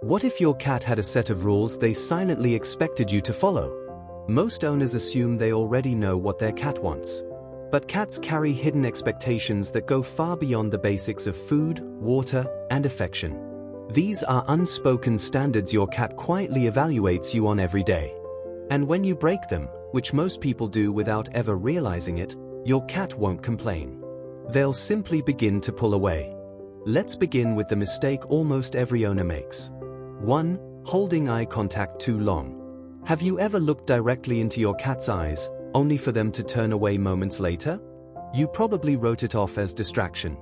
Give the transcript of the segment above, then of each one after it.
What if your cat had a set of rules they silently expected you to follow? Most owners assume they already know what their cat wants. But cats carry hidden expectations that go far beyond the basics of food, water, and affection. These are unspoken standards your cat quietly evaluates you on every day. And when you break them, which most people do without ever realizing it, your cat won't complain. They'll simply begin to pull away. Let's begin with the mistake almost every owner makes. 1. Holding eye contact too long. Have you ever looked directly into your cat's eyes, only for them to turn away moments later? You probably wrote it off as distraction.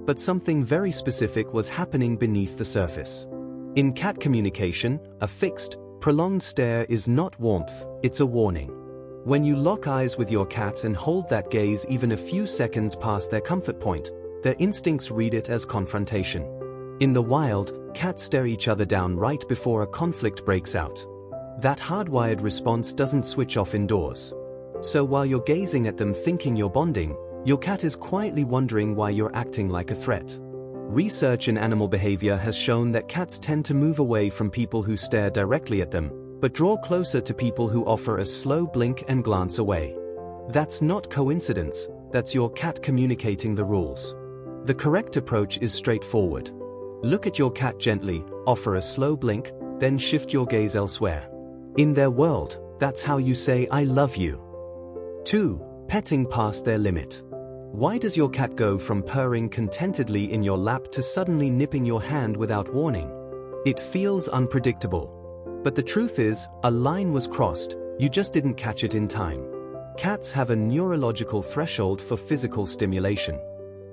But something very specific was happening beneath the surface. In cat communication, a fixed, prolonged stare is not warmth, it's a warning. When you lock eyes with your cat and hold that gaze even a few seconds past their comfort point, their instincts read it as confrontation. In the wild, cats stare each other down right before a conflict breaks out. That hardwired response doesn't switch off indoors. So while you're gazing at them thinking you're bonding, your cat is quietly wondering why you're acting like a threat. Research in animal behavior has shown that cats tend to move away from people who stare directly at them, but draw closer to people who offer a slow blink and glance away. That's not coincidence, that's your cat communicating the rules. The correct approach is straightforward. Look at your cat gently, offer a slow blink, then shift your gaze elsewhere. In their world, that's how you say "I love you." 2. Petting past their limit. Why does your cat go from purring contentedly in your lap to suddenly nipping your hand without warning? It feels unpredictable. But the truth is, a line was crossed, you just didn't catch it in time. Cats have a neurological threshold for physical stimulation.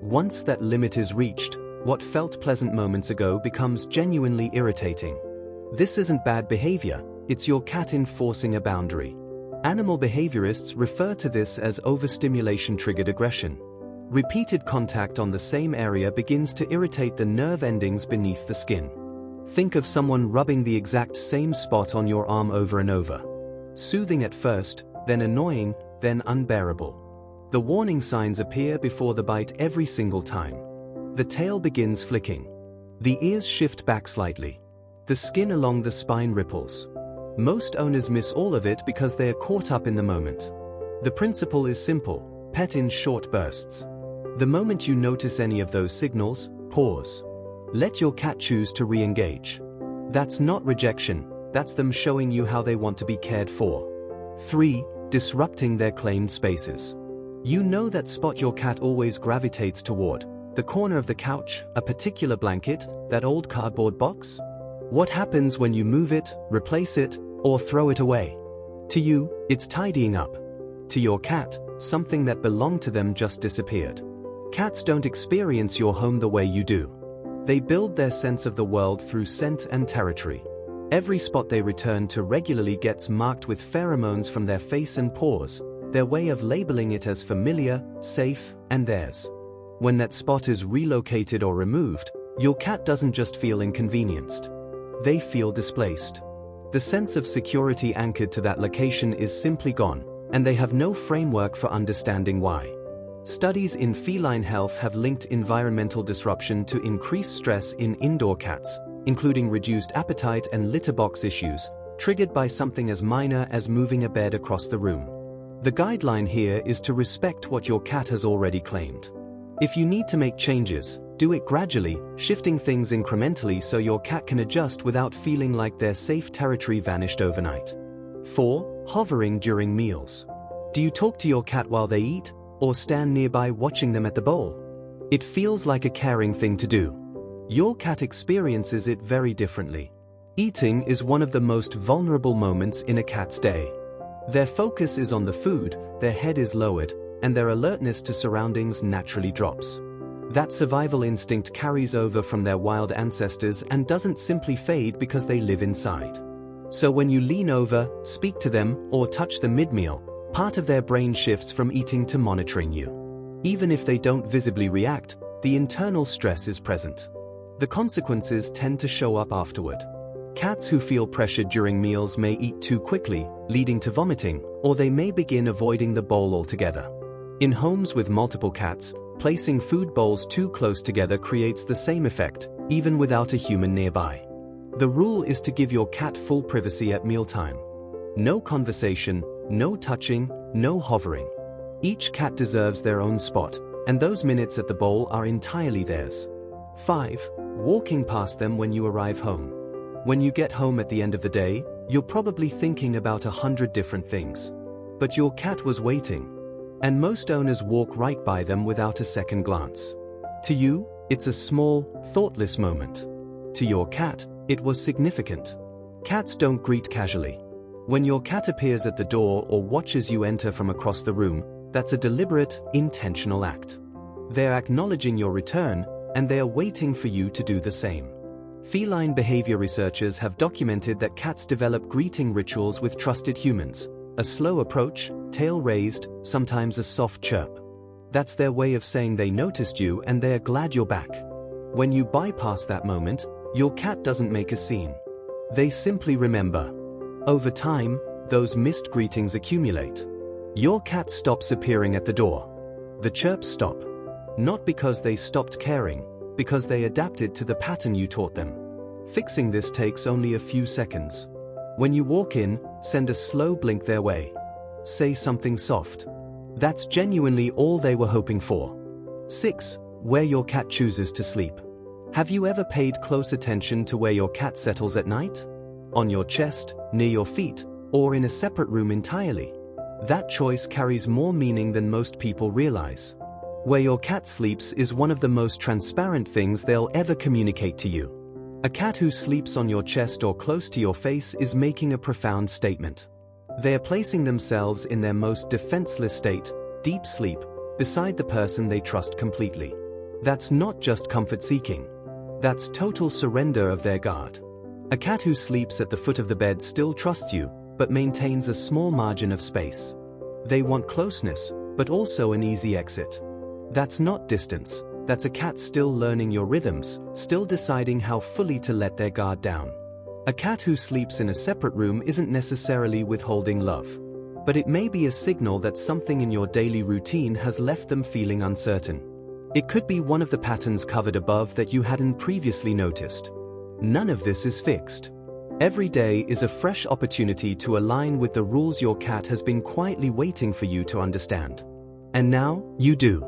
Once that limit is reached, what felt pleasant moments ago becomes genuinely irritating. This isn't bad behavior, it's your cat enforcing a boundary. Animal behaviorists refer to this as overstimulation triggered aggression. Repeated contact on the same area begins to irritate the nerve endings beneath the skin. Think of someone rubbing the exact same spot on your arm over and over. Soothing at first, then annoying, then unbearable. The warning signs appear before the bite every single time. The tail begins flicking. The ears shift back slightly. The skin along the spine ripples. Most owners miss all of it because they are caught up in the moment. The principle is simple: pet in short bursts. The moment you notice any of those signals, pause. Let your cat choose to re-engage. That's not rejection, that's them showing you how they want to be cared for. 3. Disrupting their claimed spaces. You know that spot your cat always gravitates toward: the corner of the couch, a particular blanket, that old cardboard box? What happens when you move it, replace it, or throw it away? To you, it's tidying up. To your cat, something that belonged to them just disappeared. Cats don't experience your home the way you do. They build their sense of the world through scent and territory. Every spot they return to regularly gets marked with pheromones from their face and paws, their way of labeling it as familiar, safe, and theirs. When that spot is relocated or removed, your cat doesn't just feel inconvenienced. They feel displaced. The sense of security anchored to that location is simply gone, and they have no framework for understanding why. Studies in feline health have linked environmental disruption to increased stress in indoor cats, including reduced appetite and litter box issues, triggered by something as minor as moving a bed across the room. The guideline here is to respect what your cat has already claimed. If you need to make changes, do it gradually, shifting things incrementally so your cat can adjust without feeling like their safe territory vanished overnight. 4. Hovering during meals. Do you talk to your cat while they eat, or stand nearby watching them at the bowl? It feels like a caring thing to do. Your cat experiences it very differently. Eating is one of the most vulnerable moments in a cat's day. Their focus is on the food, their head is lowered, and their alertness to surroundings naturally drops. That survival instinct carries over from their wild ancestors and doesn't simply fade because they live inside. So when you lean over, speak to them, or touch them mid-meal, part of their brain shifts from eating to monitoring you. Even if they don't visibly react, the internal stress is present. The consequences tend to show up afterward. Cats who feel pressured during meals may eat too quickly, leading to vomiting, or they may begin avoiding the bowl altogether. In homes with multiple cats, placing food bowls too close together creates the same effect, even without a human nearby. The rule is to give your cat full privacy at mealtime. No conversation, no touching, no hovering. Each cat deserves their own spot, and those minutes at the bowl are entirely theirs. 5. Walking past them when you arrive home. When you get home at the end of the day, you're probably thinking about 100 different things. But your cat was waiting. And most owners walk right by them without a second glance. To you, it's a small, thoughtless moment. To your cat, it was significant. Cats don't greet casually. When your cat appears at the door or watches you enter from across the room, that's a deliberate, intentional act. They're acknowledging your return, and they are waiting for you to do the same. Feline behavior researchers have documented that cats develop greeting rituals with trusted humans. A slow approach, tail raised, sometimes a soft chirp. That's their way of saying they noticed you and they're glad you're back. When you bypass that moment, your cat doesn't make a scene. They simply remember. Over time, those missed greetings accumulate. Your cat stops appearing at the door. The chirps stop. Not because they stopped caring, because they adapted to the pattern you taught them. Fixing this takes only a few seconds. When you walk in, send a slow blink their way. Say something soft. That's genuinely all they were hoping for. 6. Where your cat chooses to sleep. Have you ever paid close attention to where your cat settles at night? On your chest, near your feet, or in a separate room entirely? That choice carries more meaning than most people realize. Where your cat sleeps is one of the most transparent things they'll ever communicate to you. A cat who sleeps on your chest or close to your face is making a profound statement. They are placing themselves in their most defenseless state, deep sleep, beside the person they trust completely. That's not just comfort-seeking. That's total surrender of their guard. A cat who sleeps at the foot of the bed still trusts you, but maintains a small margin of space. They want closeness, but also an easy exit. That's not distance. That's a cat still learning your rhythms, still deciding how fully to let their guard down. A cat who sleeps in a separate room isn't necessarily withholding love. But it may be a signal that something in your daily routine has left them feeling uncertain. It could be one of the patterns covered above that you hadn't previously noticed. None of this is fixed. Every day is a fresh opportunity to align with the rules your cat has been quietly waiting for you to understand. And now, you do.